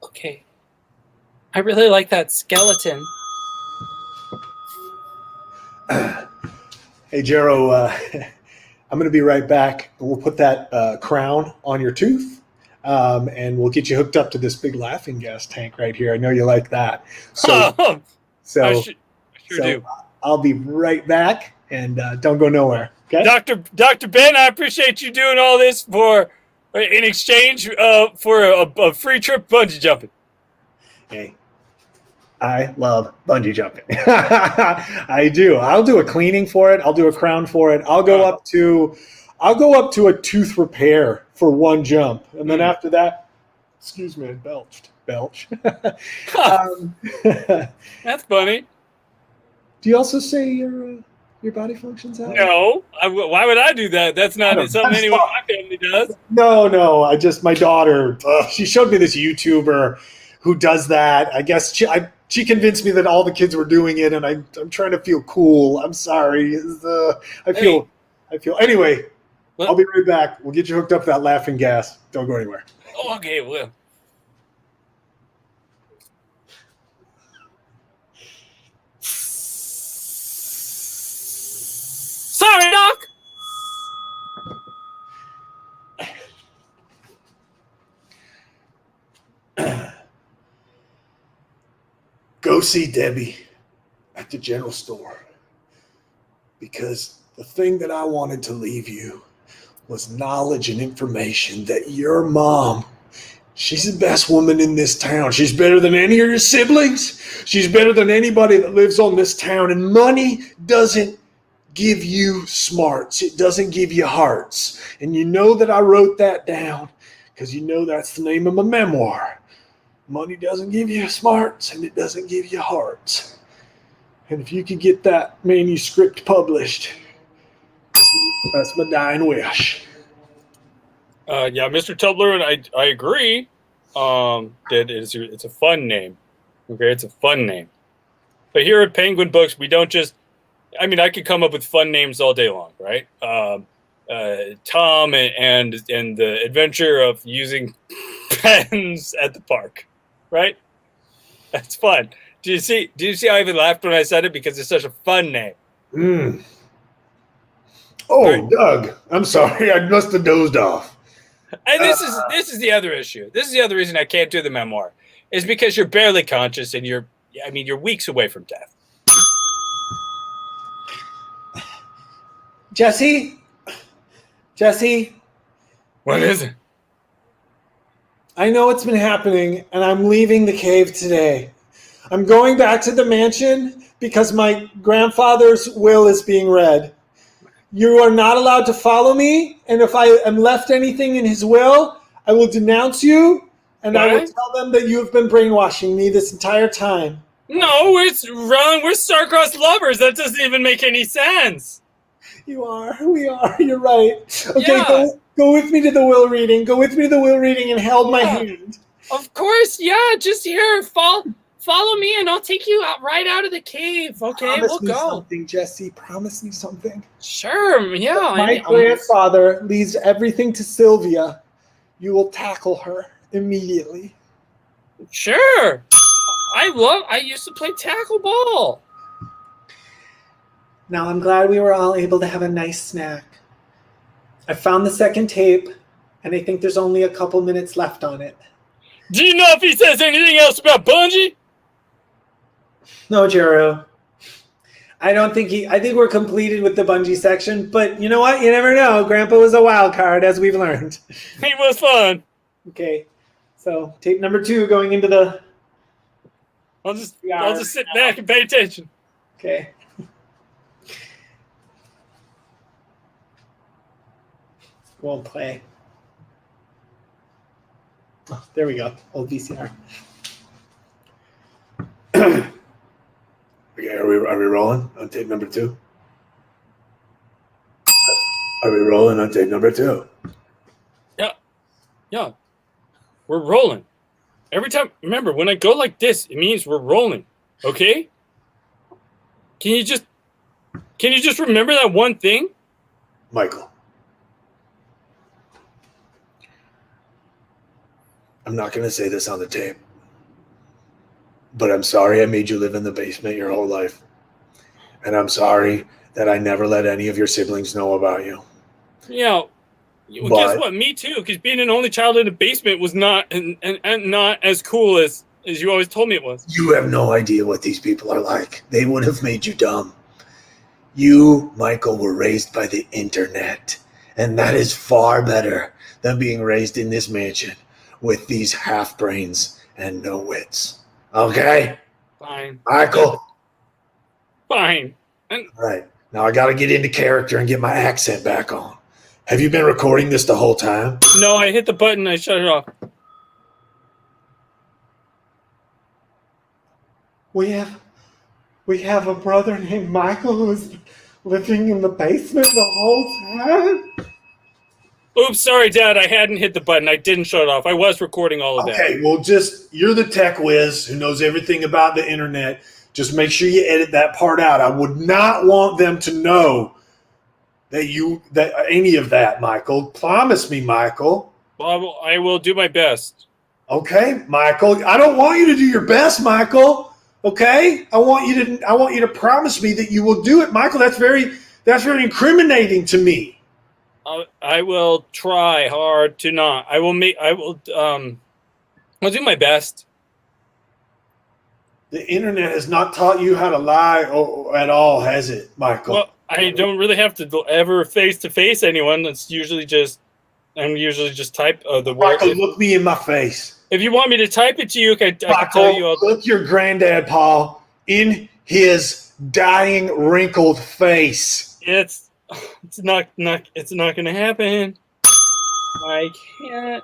Okay. I really like that skeleton. Hey, Jero, I'm going to be right back. We'll put that crown on your tooth, and we'll get you hooked up to this big laughing gas tank right here. I know you like that. So, I sure so do. I'll be right back, and don't go nowhere. Okay, Dr. Ben, I appreciate you doing all this in exchange for a free trip bungee jumping. Hey, I love bungee jumping. I do. I'll do a cleaning for it. I'll do a crown for it. I'll go up to a tooth repair for one jump, and then after that, excuse me, I belch. That's funny. Do you also say your body functions out? No, why would I do that? That's not something anyone in my family does. No. My daughter, she showed me this YouTuber who does that. I guess she convinced me that all the kids were doing it, and I'm trying to feel cool. I'm sorry. I feel. Anyway, well, I'll be right back. We'll get you hooked up to that laughing gas. Don't go anywhere. Okay, well. Sorry, Doc. Go see Debbie at the general store, because the thing that I wanted to leave you was knowledge and information that your mom, she's the best woman in this town. She's better than any of your siblings. She's better than anybody that lives on this town. And money doesn't give you smarts. It doesn't give you hearts. And you know that I wrote that down because you know that's the name of my memoir. Money doesn't give you smarts, and it doesn't give you hearts. And if you could get that manuscript published, that's my dying wish. Yeah, Mr. Tubler, and I agree. That it's a fun name. Okay, it's a fun name. But here at Penguin Books, we don't just. I mean, I could come up with fun names all day long, right? Tom and the adventure of using pens at the park, right? That's fun. Do you see how I even laughed when I said it because it's such a fun name? Mm. Oh, Right. Doug, I'm sorry. I must have dozed off. And this is the other issue. This is the other reason I can't do the memoir, is because you're barely conscious and you're weeks away from death. Jesse? What is it? I know what's been happening, and I'm leaving the cave today. I'm going back to the mansion because my grandfather's will is being read. You are not allowed to follow me, and if I am left anything in his will, I will denounce you, and I will What? tell them that you have been brainwashing me this entire time. No, it's wrong. We're star-crossed lovers. That doesn't even make any sense. We are, you're right. Okay, Yeah. go with me to the will reading. Go with me to the will reading and hold my hand. Of course, yeah. Just here, follow me, and I'll take you right out of the cave. Okay, Promise we'll me go. something, Jesse. Promise me something. Sure, yeah. My grandfather leaves everything to Sylvia. You will tackle her immediately. Sure. I used to play tackle ball. Now I'm glad we were all able to have a nice snack. I found the second tape, and I think there's only a couple minutes left on it. Do you know if he says anything else about Bungie? No, Jero. I think we're completed with the Bungie section, but you know what? You never know. Grandpa was a wild card, as we've learned. He was fun. Okay, so tape number 2 going into the... I'll just sit back and pay attention. Okay. Won't play. Oh, there we go. Old VCR. Okay, are we rolling on tape number 2? Are we rolling on tape number 2? Yeah. We're rolling. Every time, remember, when I go like this, it means we're rolling. Okay? Can you just remember that one thing? Michael. I'm not going to say this on the tape, but I'm sorry I made you live in the basement your whole life. And I'm sorry that I never let any of your siblings know about you. Yeah. Well, guess what? Me too, because being an only child in a basement was not and not as cool as you always told me it was. You have no idea what these people are like. They would have made you dumb. You, Michael, were raised by the internet, and that is far better than being raised in this mansion with these half-brains and no wits. Okay? Fine. Michael? Fine. All right. Now I got to get into character and get my accent back on. Have you been recording this the whole time? No, I hit the button. I shut it off. We have a brother named Michael who's living in the basement the whole time. Oops, sorry, Dad. I hadn't hit the button. I didn't shut it off. I was recording all of that. Okay, well, you're the tech whiz who knows everything about the internet. Just make sure you edit that part out. I would not want them to know that any of that, Michael. Promise me, Michael. Well, I will do my best. Okay, Michael. I don't want you to do your best, Michael. Okay? I want you to promise me that you will do it, Michael. That's very incriminating to me. I will try hard to not. I'll do my best. The internet has not taught you how to lie at all, has it, Michael? Well, I don't really have to ever face-to-face anyone. I'm usually just type the word. Michael, look me in my face. If you want me to type it to you, I can tell you. Look your granddad, Paul, in his dying, wrinkled face. It's not going to happen. I can't.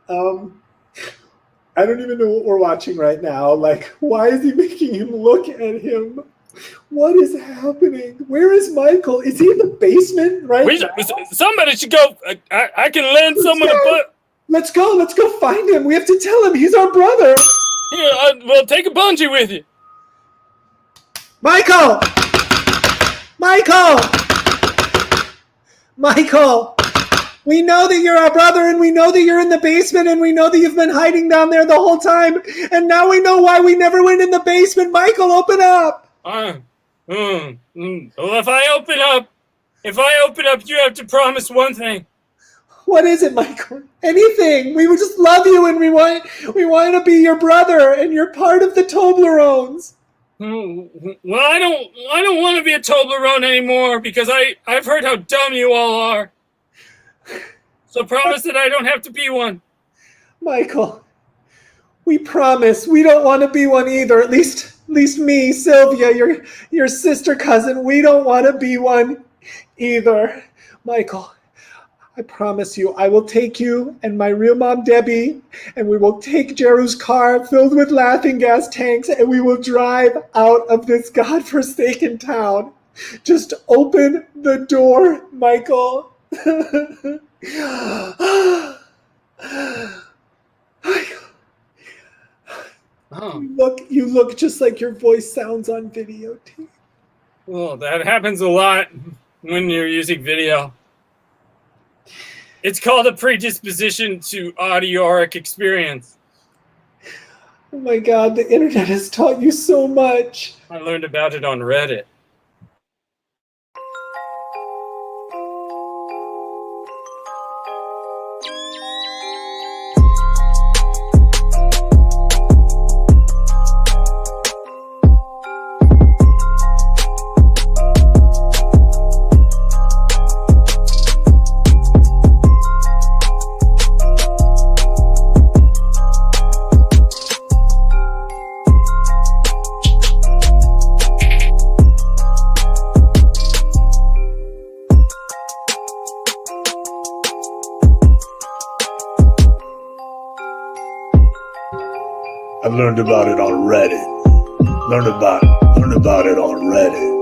I don't even know what we're watching right now. Like, why is he making him look at him? What is happening? Where is Michael? Is he in the basement right now? Somebody should go. I can lend someone a butt. Let's go find him. We have to tell him he's our brother. Here, well, take a bungee with you. Michael! We know that you're our brother, and we know that you're in the basement, and we know that you've been hiding down there the whole time, and now we know why we never went in the basement. Michael, open up! Well, if I open up, you have to promise one thing. What is it, Michael? Anything. We would just love you, and we want to be your brother, and you're part of the Toblerones. Well, I don't want to be a Toblerone anymore because I've heard how dumb you all are. So promise that I don't have to be one. Michael, we promise we don't want to be one either. At least me, Sylvia, your sister cousin, we don't want to be one either. Michael, I promise you, I will take you and my real mom, Debbie, and we will take Jeru's car filled with laughing gas tanks, and we will drive out of this godforsaken town. Just open the door, Michael. You look just like your voice sounds on videotape. Well, that happens a lot when you're using video. It's called a predisposition to audioric experience. Oh my God, the internet has taught you so much. I learned about it on Reddit. I learned about it on Reddit. Learn about it on Reddit.